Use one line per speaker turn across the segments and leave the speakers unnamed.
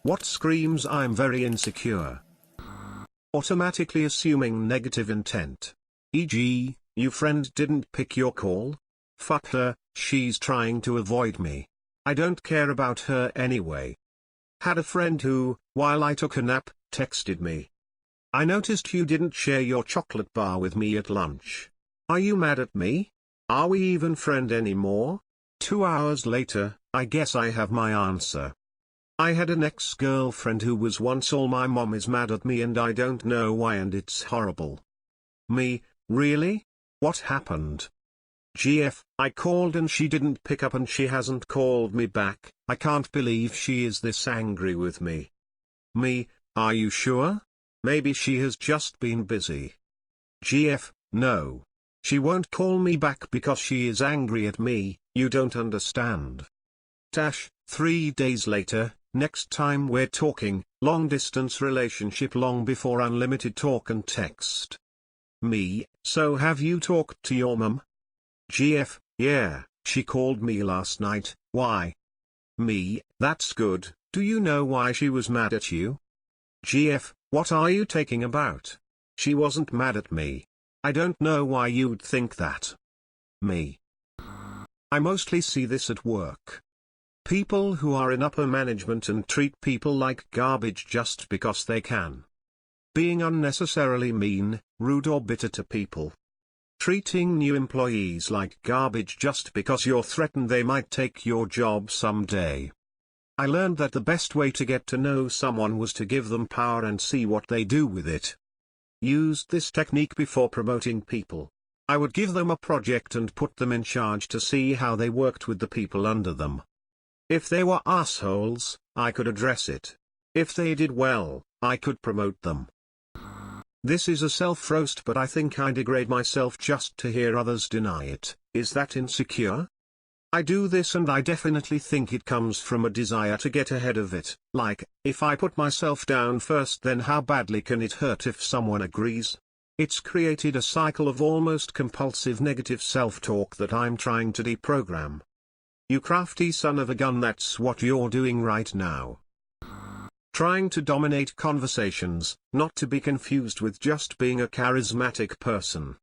What screams I'm very insecure? Automatically assuming negative intent. E.g., your friend didn't pick your call? Fuck her, she's trying to avoid me. I don't care about her anyway. Had a friend who, while I took a nap, texted me. I noticed you didn't share your chocolate bar with me at lunch. Are you mad at me? Are we even friend anymore? 2 hours later, I guess I have my answer. I had an ex-girlfriend who was once all my mom is mad at me and I don't know why and it's horrible. Me, really? What happened? GF, I called and she didn't pick up and she hasn't called me back. I can't believe she is this angry with me. Me, are you sure? Maybe she has just been busy. GF, no. She won't call me back because she is angry at me, you don't understand. Tash, 3 days later, next time we're talking, long distance relationship long before unlimited talk and text. Me, so have you talked to your mum? GF, yeah, she called me last night. Why? Me, that's good. Do you know why she was mad at you? GF, what are you taking about? She wasn't mad at me. I don't know why you'd think that. Me. I mostly see this at work. People who are in upper management and treat people like garbage just because they can. Being unnecessarily mean, rude or bitter to people. Treating new employees like garbage just because you're threatened they might take your job someday. I learned that the best way to get to know someone was to give them power and see what they do with it. Used this technique before promoting people. I would give them a project and put them in charge to see how they worked with the people under them. If they were assholes, I could address it. If they did well, I could promote them. This is a self-roast, but I think I degrade myself just to hear others deny it. Is that insecure? I do this and I definitely think it comes from a desire to get ahead of it. Like, if I put myself down first, then how badly can it hurt if someone agrees? It's created a cycle of almost compulsive negative self-talk that I'm trying to deprogram. You crafty son of a gun, that's what you're doing right now. Trying to dominate conversations, not to be confused with just being a charismatic person.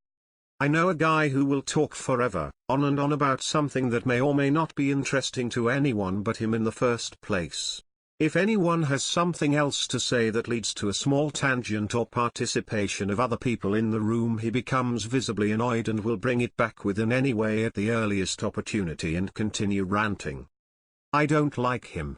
I know a guy who will talk forever, on and on about something that may or may not be interesting to anyone but him in the first place. If anyone has something else to say that leads to a small tangent or participation of other people in the room, he becomes visibly annoyed and will bring it back within any way at the earliest opportunity and continue ranting. I don't like him.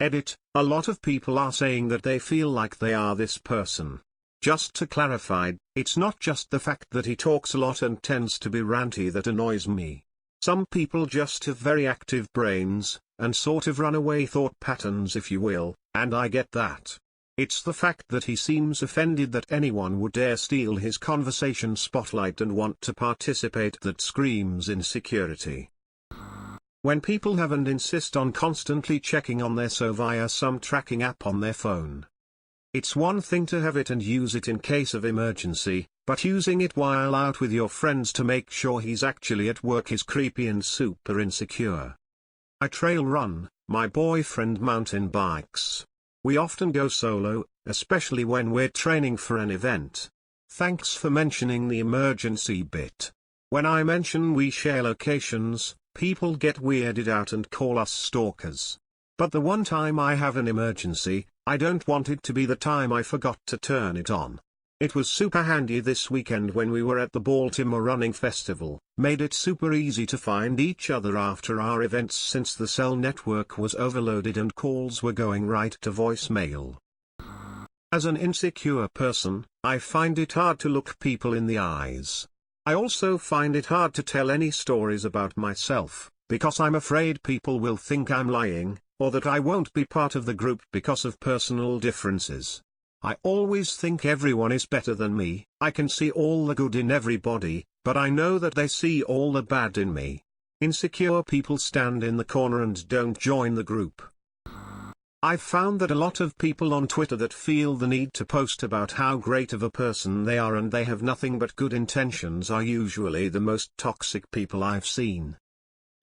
Edit, a lot of people are saying that they feel like they are this person. Just to clarify, it's not just the fact that he talks a lot and tends to be ranty that annoys me. Some people just have very active brains, and sort of runaway thought patterns if you will, and I get that. It's the fact that he seems offended that anyone would dare steal his conversation spotlight and want to participate that screams insecurity. When people have and insist on constantly checking on their so via some tracking app on their phone. It's one thing to have it and use it in case of emergency, but using it while out with your friends to make sure he's actually at work is creepy and super insecure. I trail run, my boyfriend mountain bikes. We often go solo, especially when we're training for an event. Thanks for mentioning the emergency bit. When I mention we share locations, people get weirded out and call us stalkers. But the one time I have an emergency, I don't want it to be the time I forgot to turn it on. It was super handy this weekend when we were at the Baltimore Running Festival, made it super easy to find each other after our events since the cell network was overloaded and calls were going right to voicemail. As an insecure person, I find it hard to look people in the eyes. I also find it hard to tell any stories about myself, because I'm afraid people will think I'm lying, or that I won't be part of the group because of personal differences. I always think everyone is better than me. I can see all the good in everybody, but I know that they see all the bad in me. Insecure people stand in the corner and don't join the group. I've found that a lot of people on Twitter that feel the need to post about how great of a person they are and they have nothing but good intentions are usually the most toxic people I've seen.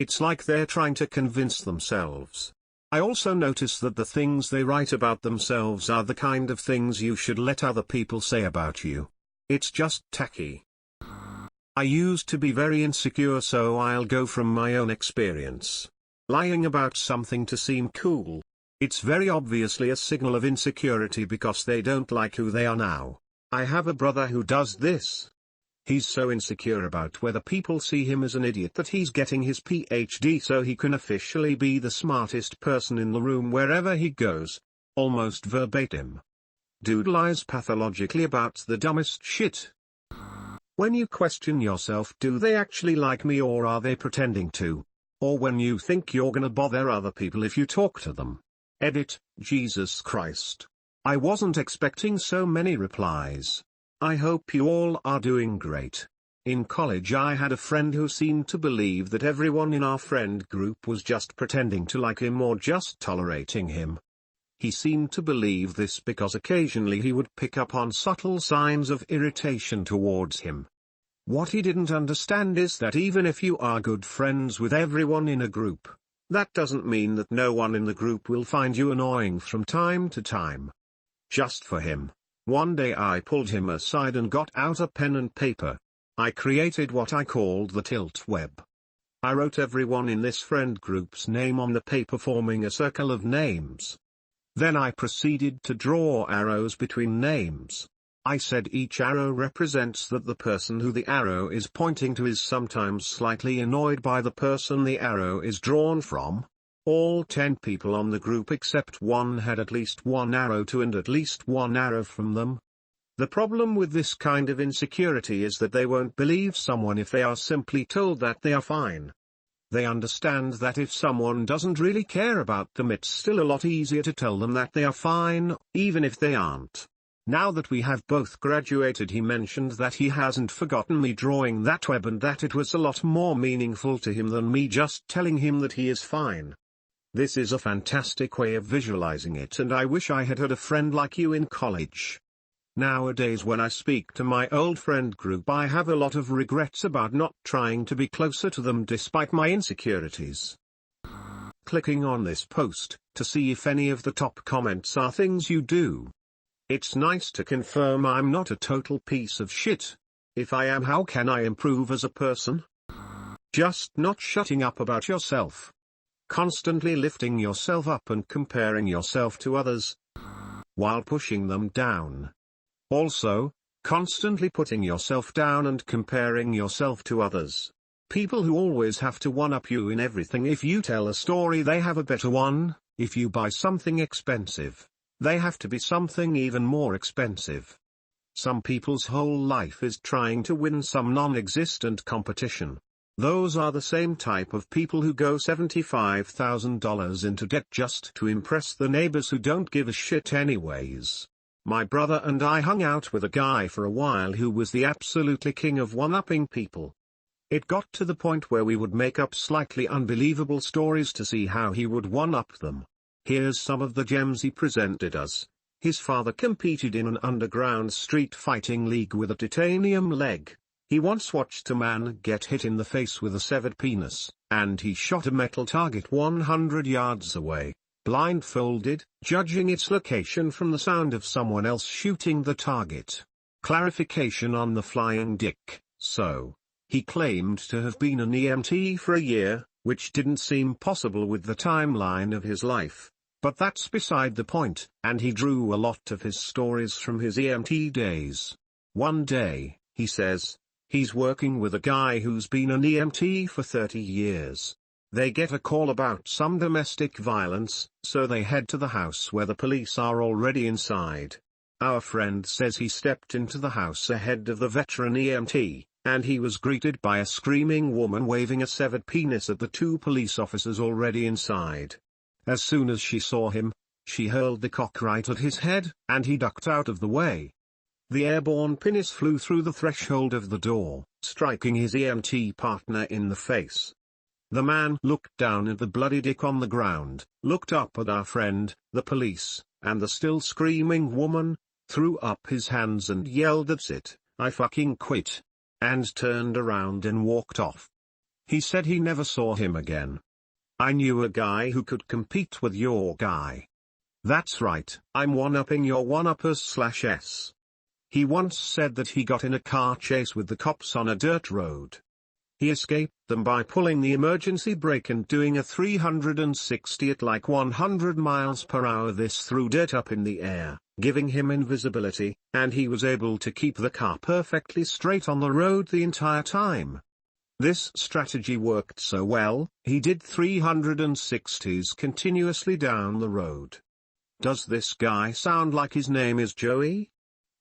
It's like they're trying to convince themselves I also notice that the things they write about themselves are the kind of things you should let other people say about you. It's just tacky. I used to be very insecure, so I'll go from my own experience. Lying about something to seem cool. It's very obviously a signal of insecurity because they don't like who they are now. I have a brother who does this. He's so insecure about whether people see him as an idiot that he's getting his PhD so he can officially be the smartest person in the room wherever he goes. Almost verbatim. Dude lies pathologically about the dumbest shit. When you question yourself, do they actually like me or are they pretending to? Or when you think you're gonna bother other people if you talk to them. Edit, Jesus Christ. I wasn't expecting so many replies. I hope you all are doing great. In college I had a friend who seemed to believe that everyone in our friend group was just pretending to like him or just tolerating him. He seemed to believe this because occasionally he would pick up on subtle signs of irritation towards him. What he didn't understand is that even if you are good friends with everyone in a group, that doesn't mean that no one in the group will find you annoying from time to time. Just for him. One day I pulled him aside and got out a pen and paper. I created what I called the tilt web. I wrote everyone in this friend group's name on the paper, forming a circle of names. Then I proceeded to draw arrows between names. I said each arrow represents that the person who the arrow is pointing to is sometimes slightly annoyed by the person the arrow is drawn from. All 10 people on the group except one had at least one arrow to and at least one arrow from them. The problem with this kind of insecurity is that they won't believe someone if they are simply told that they are fine. They understand that if someone doesn't really care about them, it's still a lot easier to tell them that they are fine, even if they aren't. Now that we have both graduated, he mentioned that he hasn't forgotten me drawing that web and that it was a lot more meaningful to him than me just telling him that he is fine. This is a fantastic way of visualizing it, and I wish I had a friend like you in college. Nowadays when I speak to my old friend group, I have a lot of regrets about not trying to be closer to them despite my insecurities. Clicking on this post, to see if any of the top comments are things you do. It's nice to confirm I'm not a total piece of shit. If I am, how can I improve as a person? Just not shutting up about yourself. Constantly lifting yourself up and comparing yourself to others, while pushing them down. Also, constantly putting yourself down and comparing yourself to others. People who always have to one-up you in everything. If you tell a story, they have a better one. If you buy something expensive, they have to be something even more expensive. Some people's whole life is trying to win some non-existent competition. Those are the same type of people who go $75,000 into debt just to impress the neighbors who don't give a shit anyways. My brother and I hung out with a guy for a while who was the absolutely king of one-upping people. It got to the point where we would make up slightly unbelievable stories to see how he would one-up them. Here's some of the gems he presented us. His father competed in an underground street fighting league with a titanium leg. He once watched a man get hit in the face with a severed penis, and he shot a metal target 100 yards away, blindfolded, judging its location from the sound of someone else shooting the target. Clarification on the flying dick. So, he claimed to have been an EMT for a year, which didn't seem possible with the timeline of his life. But that's beside the point, and he drew a lot of his stories from his EMT days. One day, he says, he's working with a guy who's been an EMT for 30 years. They get a call about some domestic violence, so they head to the house where the police are already inside. Our friend says he stepped into the house ahead of the veteran EMT, and he was greeted by a screaming woman waving a severed penis at the 2 police officers already inside. As soon as she saw him, she hurled the cock right at his head, and he ducked out of the way. The airborne penis flew through the threshold of the door, striking his EMT partner in the face. The man looked down at the bloody dick on the ground, looked up at our friend, the police, and the still screaming woman, threw up his hands and yelled, "That's it, I fucking quit," and turned around and walked off. He said he never saw him again. I knew a guy who could compete with your guy. That's right, I'm one-upping your one-uppers/s. He once said that he got in a car chase with the cops on a dirt road. He escaped them by pulling the emergency brake and doing a 360 at like 100 miles per hour. This threw dirt up in the air, giving him invisibility, and he was able to keep the car perfectly straight on the road the entire time. This strategy worked so well, he did 360s continuously down the road. Does this guy sound like his name is Joey?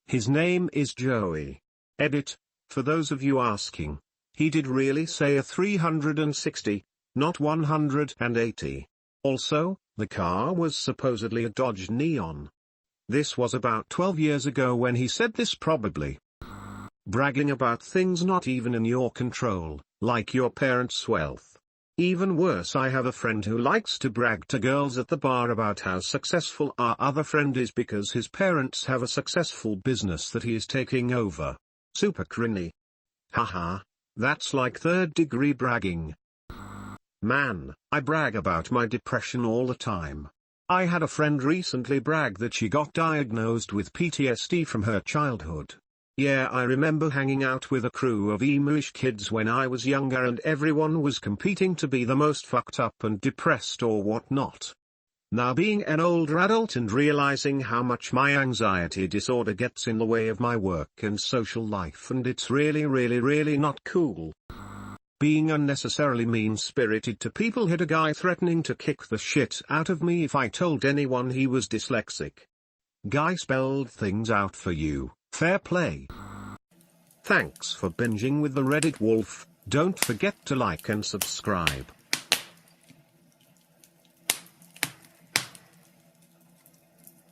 His name is Joey. Edit, for those of you asking, he did really say a 360, not 180. Also, the car was supposedly a Dodge Neon. This was about 12 years ago when he said this probably. Bragging about things not even in your control, like your parents' wealth. Even worse, I have a friend who likes to brag to girls at the bar about how successful our other friend is because his parents have a successful business that he is taking over. Super cringy. Haha, that's like third-degree bragging. Man, I brag about my depression all the time. I had a friend recently brag that she got diagnosed with PTSD from her childhood. Yeah, I remember hanging out with a crew of emo-ish kids when I was younger and everyone was competing to be the most fucked up and depressed or whatnot. Now being an older adult and realizing how much my anxiety disorder gets in the way of my work and social life, and it's really not cool. Being unnecessarily mean-spirited to people, hit a guy threatening to kick the shit out of me if I told anyone he was dyslexic. Guy spelled things out for you. Fair play. Thanks for binging with the Reddit Wolf. Don't forget to like and subscribe.